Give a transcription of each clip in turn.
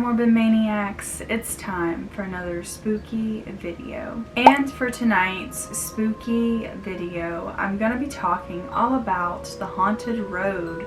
morbid maniacs, it's time for another spooky video. And for tonight's spooky video, I'm gonna be talking all about the haunted road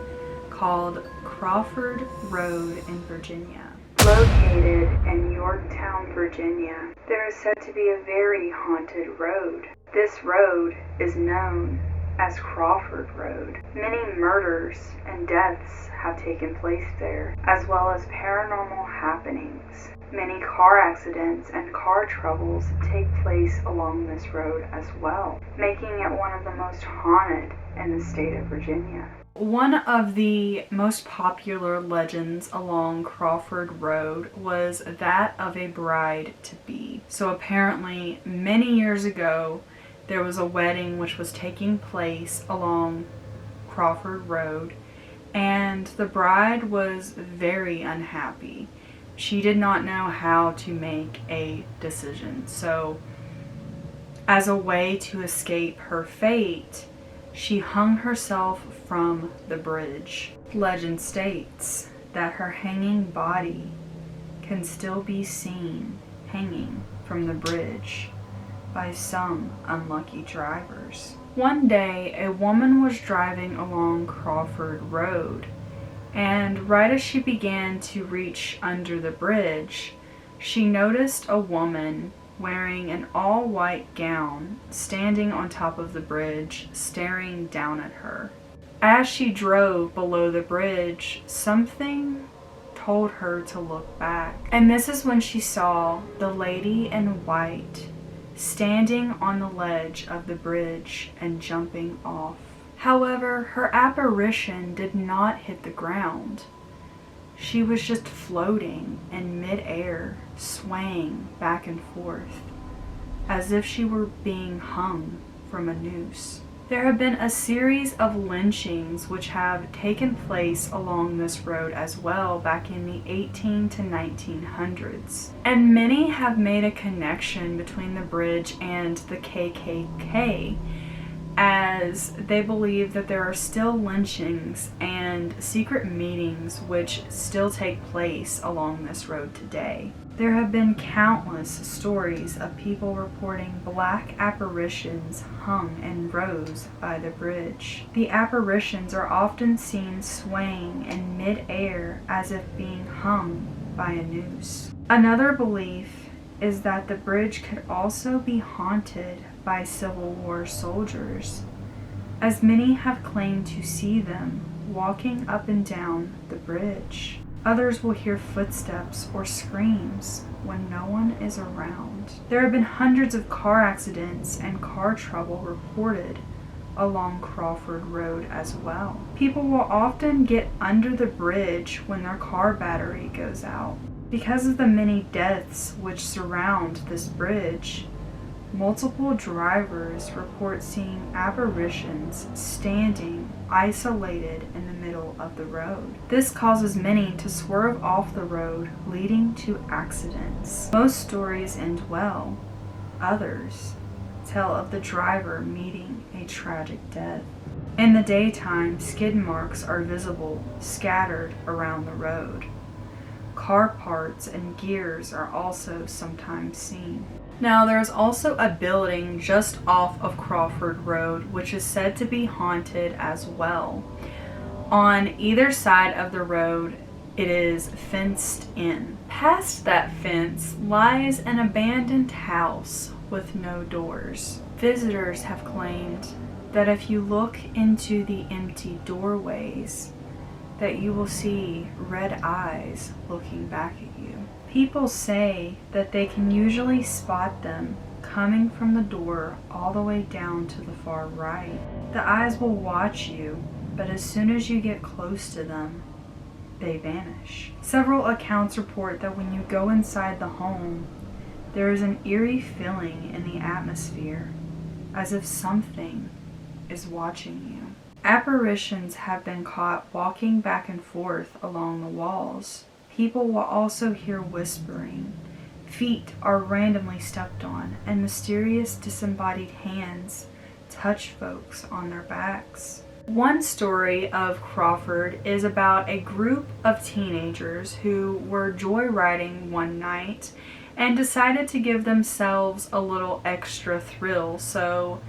called Crawford Road in Virginia. Located in Yorktown, Virginia, there is said to be a very haunted road. This road is known as Crawford Road. Many murders and deaths have taken place there, as well as paranormal happenings. Many car accidents and car troubles take place along this road as well, making it one of the most haunted in the state of Virginia. One of the most popular legends along Crawford Road was that of a bride-to-be. So apparently, many years ago, there was a wedding which was taking place along Crawford Road, and the bride was very unhappy. She did not know how to make a decision. So, as a way to escape her fate, she hung herself from the bridge. Legend states that her hanging body can still be seen hanging from the bridge by some unlucky drivers. One day, a woman was driving along Crawford Road, and right as she began to reach under the bridge, she noticed a woman wearing an all-white gown standing on top of the bridge, staring down at her. As she drove below the bridge, something told her to look back. And this is when she saw the lady in white standing on the ledge of the bridge and jumping off. However, her apparition did not hit the ground. She was just floating in mid-air, swaying back and forth, as if she were being hung from a noose. There have been a series of lynchings which have taken place along this road as well back in the 18 to 1900s. And many have made a connection between the bridge and the KKK, as they believe that there are still lynchings and secret meetings which still take place along this road today. There have been countless stories of people reporting black apparitions hung in rows by the bridge. The apparitions are often seen swaying in mid-air as if being hung by a noose. Another belief is that the bridge could also be haunted by Civil War soldiers, as many have claimed to see them walking up and down the bridge. Others will hear footsteps or screams when no one is around. There have been hundreds of car accidents and car trouble reported along Crawford Road as well. People will often get under the bridge when their car battery goes out. Because of the many deaths which surround this bridge, multiple drivers report seeing apparitions standing isolated in the middle of the road. This causes many to swerve off the road, leading to accidents. Most stories end well. Others tell of the driver meeting a tragic death. In the daytime, skid marks are visible, scattered around the road. Car parts and gears are also sometimes seen. Now, there's also a building just off of Crawford Road which is said to be haunted as well. On either side of the road, it is fenced in. Past that fence lies an abandoned house with no doors. Visitors have claimed that if you look into the empty doorways, that you will see red eyes looking back at you. People say that they can usually spot them coming from the door all the way down to the far right. The eyes will watch you, but as soon as you get close to them, they vanish. Several accounts report that when you go inside the home, there is an eerie feeling in the atmosphere, as if something is watching you. Apparitions have been caught walking back and forth along the walls. People will also hear whispering. Feet are randomly stepped on, and mysterious disembodied hands touch folks on their backs. One story of Crawford is about a group of teenagers who were joyriding one night and decided to give themselves a little extra thrill, so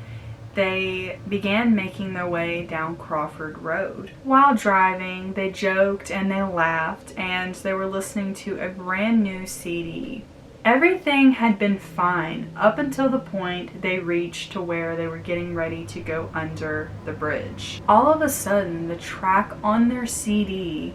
they began making their way down Crawford Road. While driving, they joked and they laughed, and they were listening to a brand new CD. Everything had been fine up until the point they reached to where they were getting ready to go under the bridge. All of a sudden, the track on their CD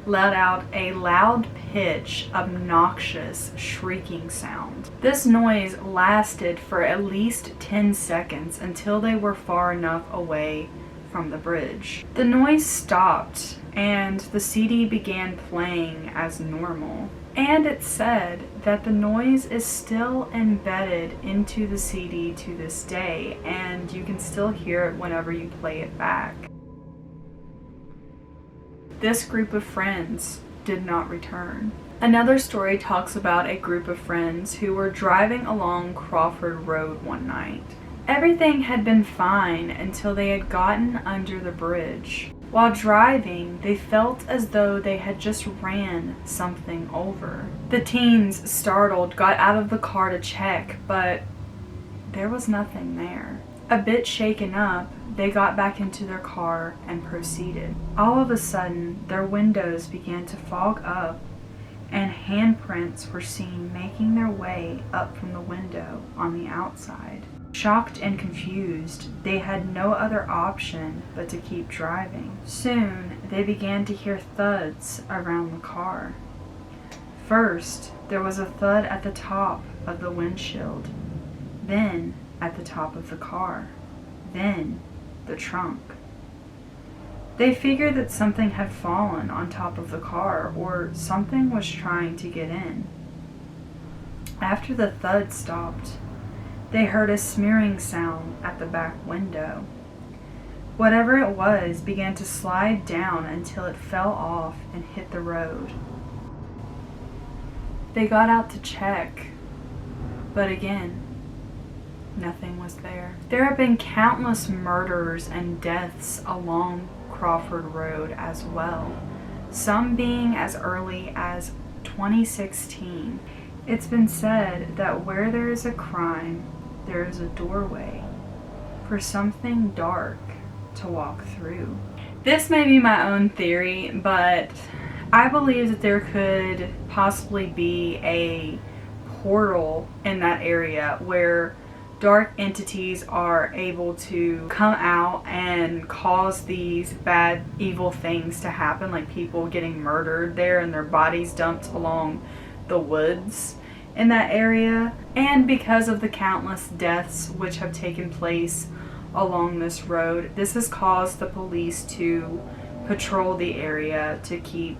let out a loud pitch, obnoxious shrieking sound. This noise lasted for at least 10 seconds until they were far enough away from the bridge. The noise stopped and the CD began playing as normal. And it said that the noise is still embedded into the CD to this day, and you can still hear it whenever you play it back. This group of friends did not return. Another story talks about a group of friends who were driving along Crawford Road one night. Everything had been fine until they had gotten under the bridge. While driving, they felt as though they had just ran something over. The teens, startled, got out of the car to check, but there was nothing there. A bit shaken up, they got back into their car and proceeded. All of a sudden, their windows began to fog up, and handprints were seen making their way up from the window on the outside. Shocked and confused, they had no other option but to keep driving. Soon, they began to hear thuds around the car. First, there was a thud at the top of the windshield, then at the top of the car, then the trunk. They figured that something had fallen on top of the car, or something was trying to get in. After the thud stopped, they heard a smearing sound at the back window. Whatever it was began to slide down until it fell off and hit the road. They got out to check, but again, nothing was there. There have been countless murders and deaths along Crawford Road as well, some being as early as 2016. It's been said that where there is a crime, there is a doorway for something dark to walk through. This may be my own theory, but I believe that there could possibly be a portal in that area where dark entities are able to come out and cause these bad, evil things to happen, like people getting murdered there and their bodies dumped along the woods in that area. And because of the countless deaths which have taken place along this road, this has caused the police to patrol the area to keep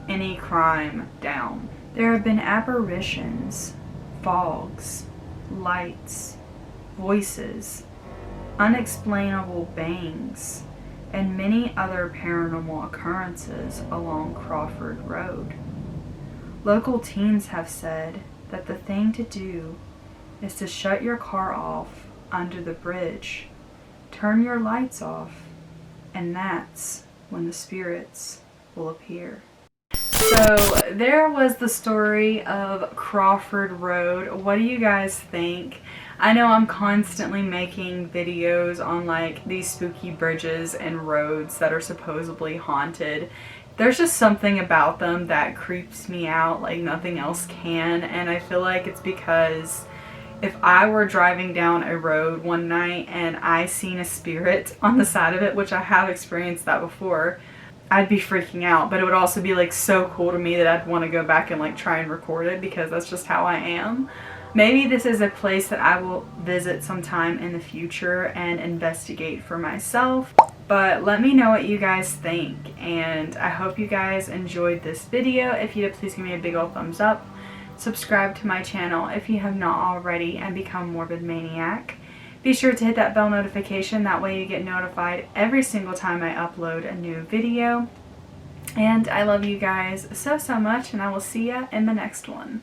any crime down. There have been apparitions, fogs, lights, voices, unexplainable bangs, and many other paranormal occurrences along Crawford Road. Local teens have said that the thing to do is to shut your car off under the bridge, turn your lights off, and that's when the spirits will appear. So there was the story of Crawford Road. What do you guys think? I know I'm constantly making videos on like these spooky bridges and roads that are supposedly haunted. There's just something about them that creeps me out like nothing else can, and I feel like it's because if I were driving down a road one night and I seen a spirit on the side of it, which I have experienced that before, I'd be freaking out. But it would also be like so cool to me that I'd want to go back and like try and record it, because that's just how I am. Maybe this is a place that I will visit sometime in the future and investigate for myself. But let me know what you guys think, and I hope you guys enjoyed this video. If you did, please give me a big old thumbs up. Subscribe to my channel if you have not already, and become Morbid Maniac. Be sure to hit that bell notification, that way you get notified every single time I upload a new video. And I love you guys so much, and I will see ya in the next one.